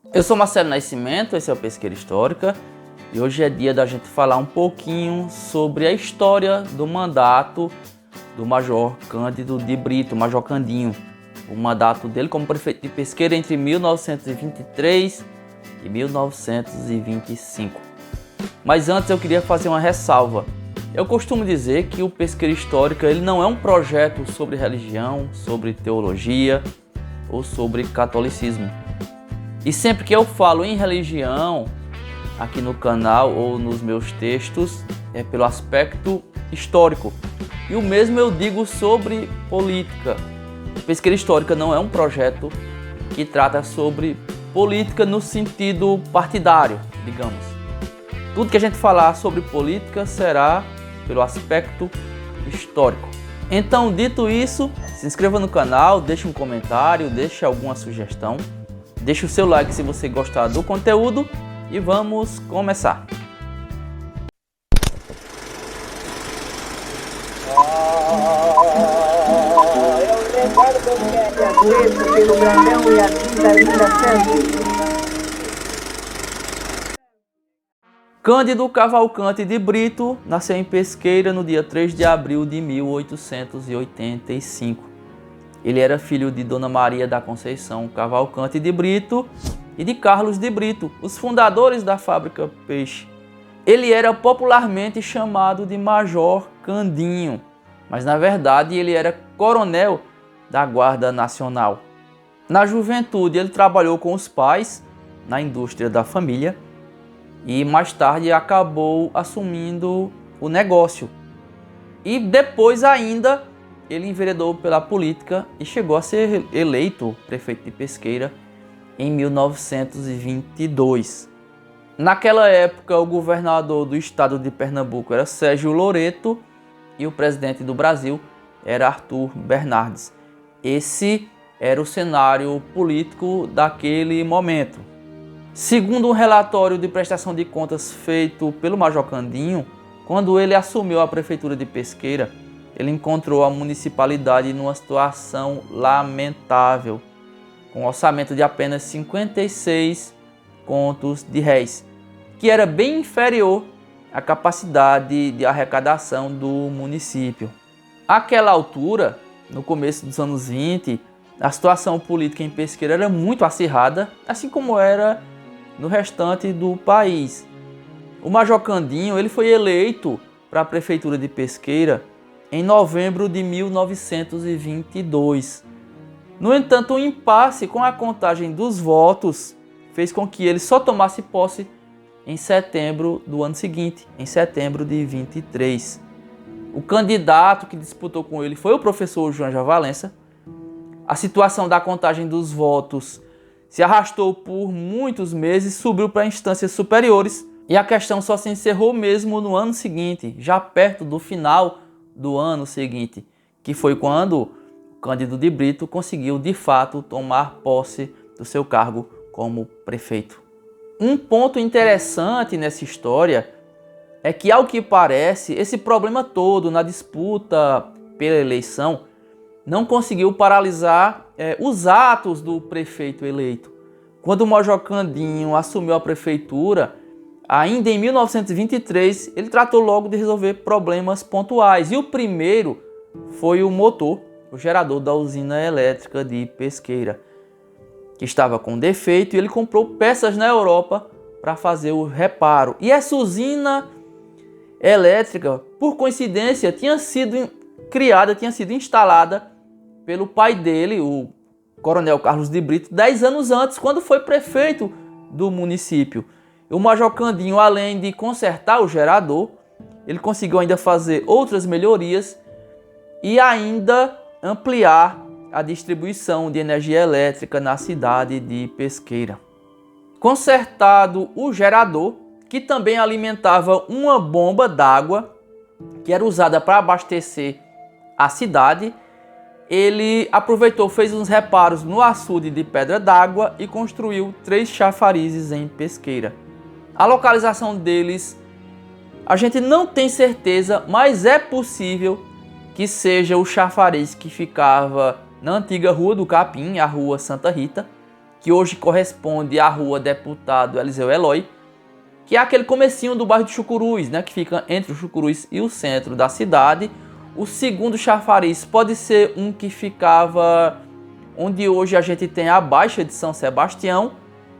Eu sou Marcelo Nascimento, esse é o Pesqueira Histórica e hoje é dia da gente falar um pouquinho sobre a história do mandato do Major Cândido de Brito, Major Candinho. O mandato dele como prefeito de Pesqueira entre 1923 e 1925. Mas antes eu queria fazer uma ressalva. Eu costumo dizer que o Pesqueira Histórica ele não é um projeto sobre religião, sobre teologia ou sobre catolicismo. E sempre que eu falo em religião, aqui no canal ou nos meus textos, é pelo aspecto histórico. E o mesmo eu digo sobre política. Pesqueira Histórica não é um projeto que trata sobre política no sentido partidário, digamos. Tudo que a gente falar sobre política será pelo aspecto histórico. Então, dito isso, se inscreva no canal, deixe um comentário, deixe alguma sugestão. Deixe o seu like se você gostar do conteúdo e vamos começar. Eu recordo que a doença pelo Brandão e a tinta linda sangue. Cândido Cavalcante de Brito nasceu em Pesqueira no dia 3 de abril de 1885. Ele era filho de Dona Maria da Conceição Cavalcante de Brito e de Carlos de Brito, os fundadores da fábrica Peixe. Ele era popularmente chamado de Major Candinho, mas na verdade ele era coronel da Guarda Nacional. Na juventude ele trabalhou com os pais na indústria da família e mais tarde acabou assumindo o negócio. E depois ainda ele enveredou pela política e chegou a ser eleito prefeito de Pesqueira em 1922. Naquela época, o governador do estado de Pernambuco era Sérgio Loreto e o presidente do Brasil era Arthur Bernardes. Esse era o cenário político daquele momento. Segundo um relatório de prestação de contas feito pelo Major Candinho, quando ele assumiu a prefeitura de Pesqueira, ele encontrou a municipalidade numa situação lamentável, com um orçamento de apenas 56 contos de réis, que era bem inferior à capacidade de arrecadação do município. Àquela altura, no começo dos anos 20, a situação política em Pesqueira era muito acirrada, assim como era no restante do país. O Major Candinho ele foi eleito para a prefeitura de Pesqueira em novembro de 1922. No entanto, o impasse com a contagem dos votos fez com que ele só tomasse posse em setembro do ano seguinte, em setembro de 23. O candidato que disputou com ele foi o professor João Valença. A situação da contagem dos votos se arrastou por muitos meses, subiu para instâncias superiores e a questão só se encerrou mesmo no ano seguinte, já perto do final do ano seguinte, que foi quando Cândido de Brito conseguiu de fato tomar posse do seu cargo como prefeito. Um ponto interessante nessa história é que, ao que parece, esse problema todo na disputa pela eleição não conseguiu paralisar os atos do prefeito eleito. Quando o Major Candinho assumiu a prefeitura, ainda em 1923, ele tratou logo de resolver problemas pontuais. E o primeiro foi o motor, o gerador da usina elétrica de Pesqueira, que estava com defeito, e ele comprou peças na Europa para fazer o reparo. E essa usina elétrica, por coincidência, tinha sido instalada pelo pai dele, o Coronel Carlos de Brito, 10 anos antes, quando foi prefeito do município. O Major Candinho, além de consertar o gerador, ele conseguiu ainda fazer outras melhorias e ainda ampliar a distribuição de energia elétrica na cidade de Pesqueira. Consertado o gerador, que também alimentava uma bomba d'água que era usada para abastecer a cidade, ele aproveitou, fez uns reparos no açude de pedra d'água e construiu 3 chafarizes em Pesqueira. A localização deles a gente não tem certeza, mas é possível que seja o chafariz que ficava na antiga Rua do Capim, a Rua Santa Rita, que hoje corresponde à Rua Deputado Eliseu Eloy, que é aquele comecinho do bairro de Chucuruz, né, que fica entre o Chucuruz e o centro da cidade. O segundo chafariz pode ser um que ficava onde hoje a gente tem a Baixa de São Sebastião,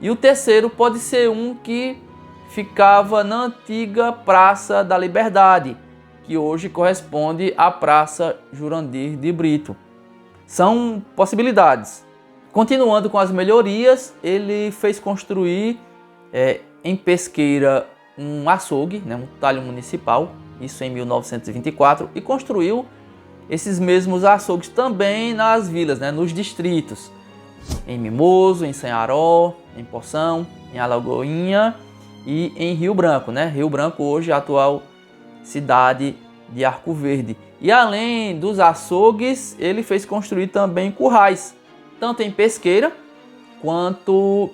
e o terceiro pode ser um que ficava na antiga Praça da Liberdade, que hoje corresponde à Praça Jurandir de Brito. São possibilidades. Continuando com as melhorias, ele fez construir em Pesqueira um açougue, né, um talho municipal, isso em 1924, e construiu esses mesmos açougues também nas vilas, né, nos distritos, em Mimoso, em Sanharó, em Poção, em Alagoinha e em Rio Branco, né? Rio Branco hoje é a atual cidade de Arco Verde. E além dos açougues, ele fez construir também currais, tanto em Pesqueira quanto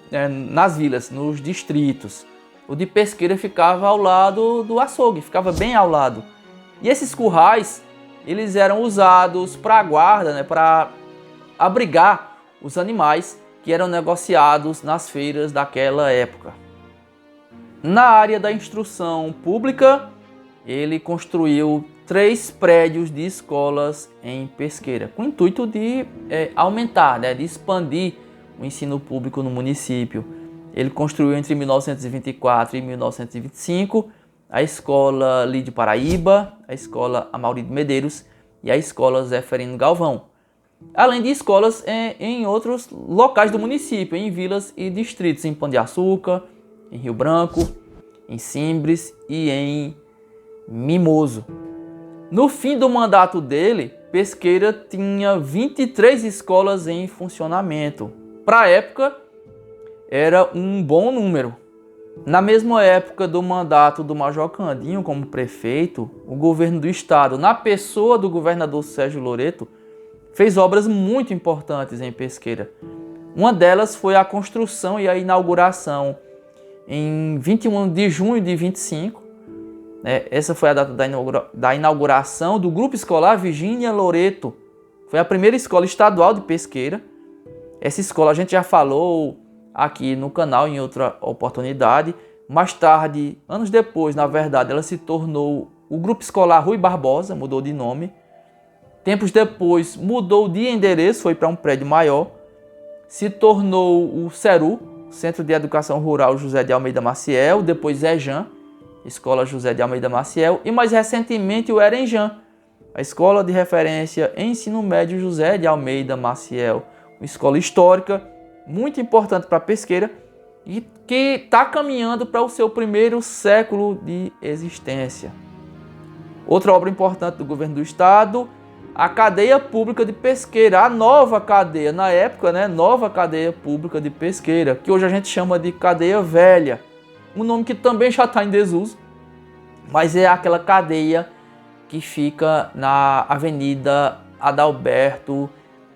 nas vilas, nos distritos. O de Pesqueira ficava ao lado do açougue, ficava bem ao lado. E esses currais, eles eram usados para guarda, né, para abrigar os animais que eram negociados nas feiras daquela época. Na área da instrução pública, ele construiu 3 prédios de escolas em Pesqueira, com o intuito de aumentar, né, de expandir o ensino público no município. Ele construiu entre 1924 e 1925 a Escola Lídio Paraíba, a Escola Amaury de Medeiros e a Escola Zeferino Galvão, além de escolas em outros locais do município, em vilas e distritos, em Pão de Açúcar, em Rio Branco, em Simbres e em Mimoso. No fim do mandato dele, Pesqueira tinha 23 escolas em funcionamento. Para a época, era um bom número. Na mesma época do mandato do Major Candinho como prefeito, o governo do estado, na pessoa do governador Sérgio Loreto, fez obras muito importantes em Pesqueira. Uma delas foi a construção e a inauguração em 21 de junho de 25. Essa foi a data da inauguração do Grupo Escolar Virgínia Loreto. Foi a primeira escola estadual de Pesqueira. Essa escola a gente já falou aqui no canal em outra oportunidade. Mais tarde, anos depois, na verdade, ela se tornou o Grupo Escolar Rui Barbosa, mudou de nome. Tempos depois, mudou de endereço, foi para um prédio maior. Se tornou o CERU, Centro de Educação Rural José de Almeida Maciel, depois EJAN, Escola José de Almeida Maciel, e mais recentemente o ERENJAN, a Escola de Referência em Ensino Médio José de Almeida Maciel, uma escola histórica muito importante para Pesqueira e que está caminhando para o seu primeiro século de existência. Outra obra importante do governo do estado, a cadeia pública de Pesqueira, a nova cadeia, na época, né, nova cadeia pública de Pesqueira, que hoje a gente chama de cadeia velha, um nome que também já está em desuso, mas é aquela cadeia que fica na Avenida Adalberto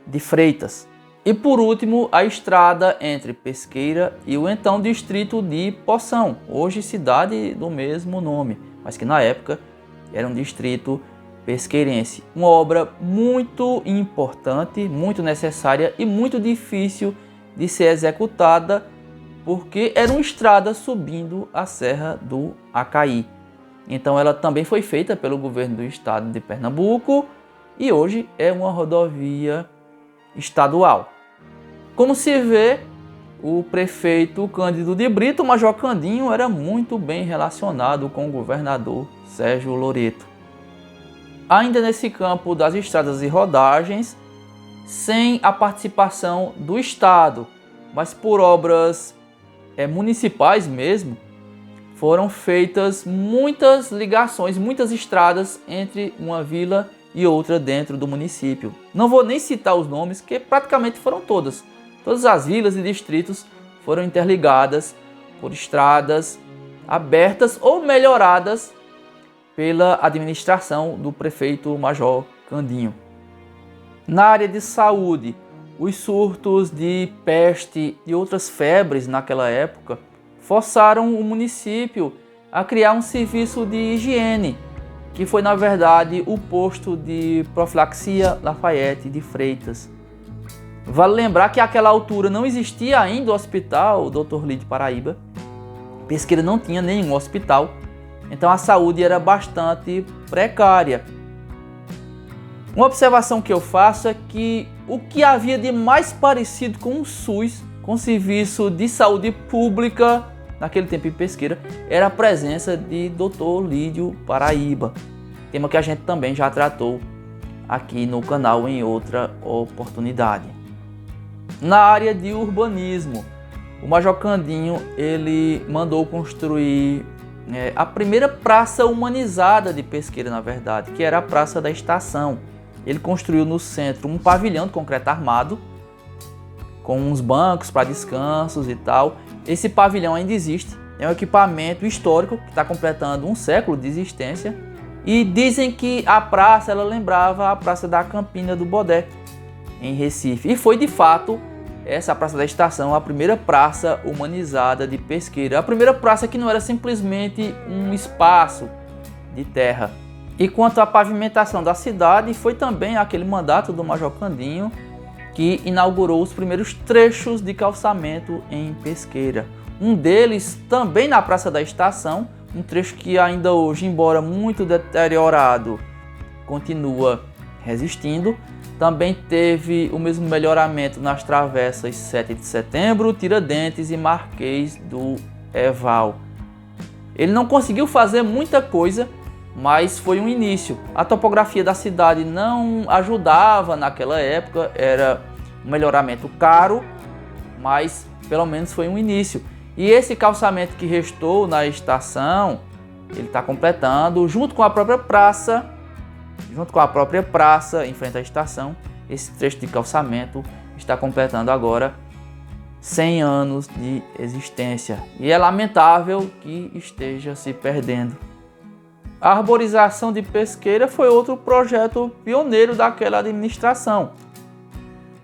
de Freitas. E por último, a estrada entre Pesqueira e o então distrito de Poção, hoje cidade do mesmo nome, mas que na época era um distrito pesqueirense. Uma obra muito importante, muito necessária e muito difícil de ser executada, porque era uma estrada subindo a Serra do Acaí. Então ela também foi feita pelo governo do estado de Pernambuco e hoje é uma rodovia estadual. Como se vê, o prefeito Cândido de Brito, o Major Candinho, era muito bem relacionado com o governador Sérgio Loreto. Ainda nesse campo das estradas e rodagens, sem a participação do estado, mas por obras municipais mesmo, foram feitas muitas ligações, muitas estradas entre uma vila e outra dentro do município. Não vou nem citar os nomes, que praticamente foram todas. Todas as vilas e distritos foram interligadas por estradas abertas ou melhoradas pela administração do prefeito Major Candinho. Na área de saúde, os surtos de peste e outras febres naquela época forçaram o município a criar um serviço de higiene, que foi na verdade o posto de profilaxia Lafayette de Freitas. Vale lembrar que àquela altura não existia ainda o hospital Dr. Lídio Paraíba. Pesqueira não tinha nenhum hospital, então a saúde era bastante precária. Uma observação que eu faço é que o que havia de mais parecido com o SUS, com o Serviço de Saúde Pública, naquele tempo em Pesqueira, era a presença de Dr. Lídio Paraíba, tema que a gente também já tratou aqui no canal em outra oportunidade. Na área de urbanismo, o Major Candinho ele mandou construir a primeira praça humanizada de Pesqueira, na verdade, que era a Praça da Estação. Ele construiu no centro um pavilhão de concreto armado, com uns bancos para descansos e tal. Esse pavilhão ainda existe, é um equipamento histórico que está completando um século de existência. E dizem que a praça ela lembrava a Praça da Campina do Bodé, em Recife. E foi de fato essa Praça da Estação a primeira praça humanizada de Pesqueira. A primeira praça que não era simplesmente um espaço de terra. E quanto à pavimentação da cidade, foi também aquele mandato do Major Candinho que inaugurou os primeiros trechos de calçamento em Pesqueira. Um deles também na Praça da Estação, um trecho que ainda hoje, embora muito deteriorado, continua resistindo. Também teve o mesmo melhoramento nas travessas 7 de Setembro, Tiradentes e Marquês do Eval. Ele não conseguiu fazer muita coisa, mas foi um início. A topografia da cidade não ajudava naquela época, era um melhoramento caro, mas pelo menos foi um início. E esse calçamento que restou na estação, ele está completando, junto com a própria praça em frente à estação, esse trecho de calçamento está completando agora 100 anos de existência. E é lamentável que esteja se perdendo. A arborização de Pesqueira foi outro projeto pioneiro daquela administração.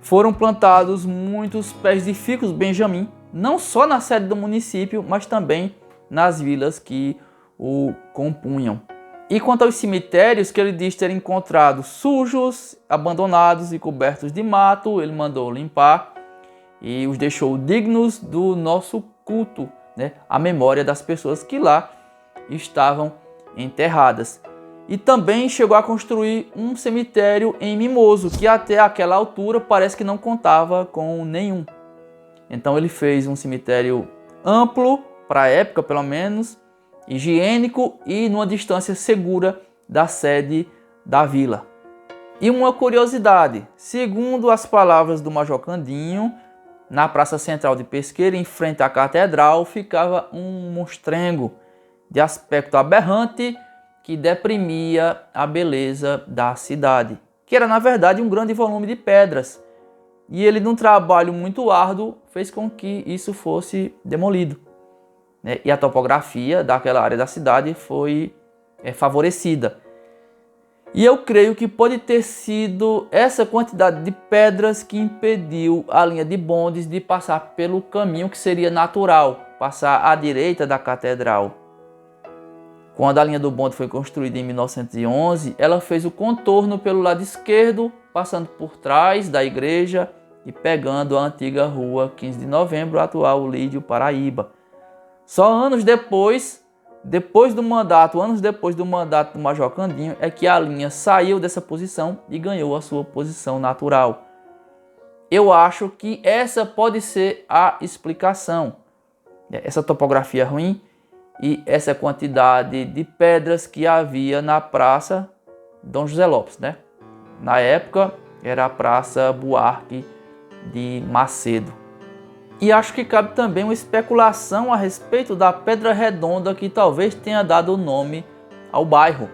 Foram plantados muitos pés de ficus Benjamin, não só na sede do município, mas também nas vilas que o compunham. E quanto aos cemitérios que ele diz ter encontrado sujos, abandonados e cobertos de mato, ele mandou limpar e os deixou dignos do nosso culto, né? A memória das pessoas que lá estavam enterradas. E também chegou a construir um cemitério em Mimoso, que até aquela altura parece que não contava com nenhum. Então ele fez um cemitério amplo, para a época pelo menos, higiênico e numa distância segura da sede da vila. E uma curiosidade, segundo as palavras do Major Candinho, na praça central de Pesqueira, em frente à catedral, ficava um monstrengo de aspecto aberrante que deprimia a beleza da cidade, que era na verdade um grande volume de pedras. E ele, num trabalho muito árduo, fez com que isso fosse demolido, né? E a topografia daquela área da cidade foi favorecida. E eu creio que pode ter sido essa quantidade de pedras que impediu a linha de bondes de passar pelo caminho que seria natural, passar à direita da catedral. Quando a linha do bonde foi construída em 1911, ela fez o contorno pelo lado esquerdo, passando por trás da igreja e pegando a antiga rua 15 de novembro, atual Lídio Paraíba. Só anos depois do mandato do Major Candinho, é que a linha saiu dessa posição e ganhou a sua posição natural. Eu acho que essa pode ser a explicação. Essa topografia ruim e essa quantidade de pedras que havia na Praça Dom José Lopes, né? Na época era a Praça Buarque de Macedo. E acho que cabe também uma especulação a respeito da Pedra Redonda que talvez tenha dado o nome ao bairro.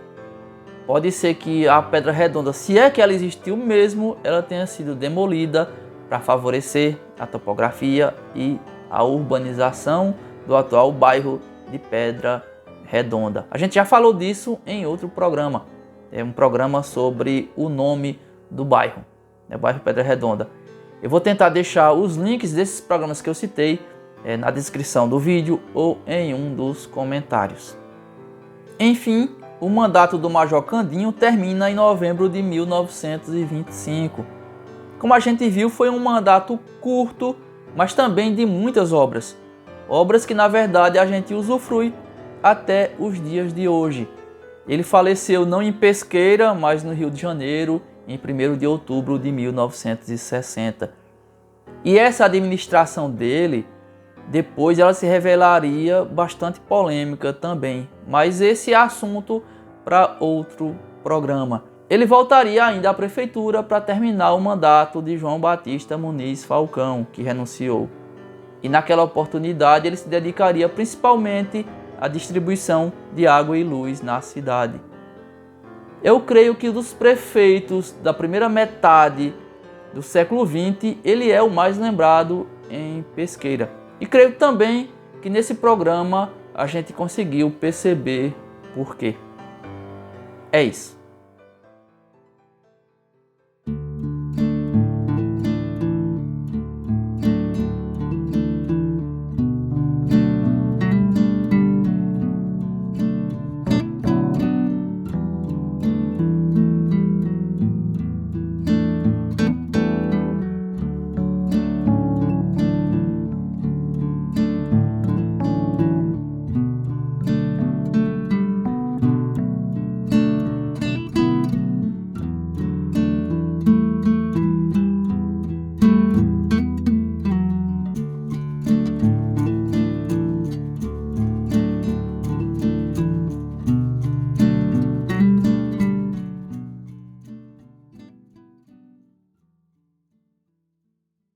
Pode ser que a Pedra Redonda, se é que ela existiu mesmo, ela tenha sido demolida para favorecer a topografia e a urbanização do atual bairro de Pedra Redonda. A gente já falou disso em outro programa. É um programa sobre o nome do bairro, bairro Pedra Redonda. Eu vou tentar deixar os links desses programas que eu citei na descrição do vídeo ou em um dos comentários. Enfim, o mandato do Major Candinho termina em novembro de 1925. Como a gente viu, foi um mandato curto, mas também de muitas obras. Obras que na verdade a gente usufrui até os dias de hoje. Ele faleceu não em Pesqueira, mas no Rio de Janeiro, em 1º de outubro de 1960. E essa administração dele, depois ela se revelaria bastante polêmica também, mas esse é assunto para outro programa. Ele voltaria ainda à prefeitura para terminar o mandato de João Batista Muniz Falcão, que renunciou. E naquela oportunidade ele se dedicaria principalmente à distribuição de água e luz na cidade. Eu creio que dos prefeitos da primeira metade do século XX, ele é o mais lembrado em Pesqueira. E creio também que nesse programa a gente conseguiu perceber por quê. É isso.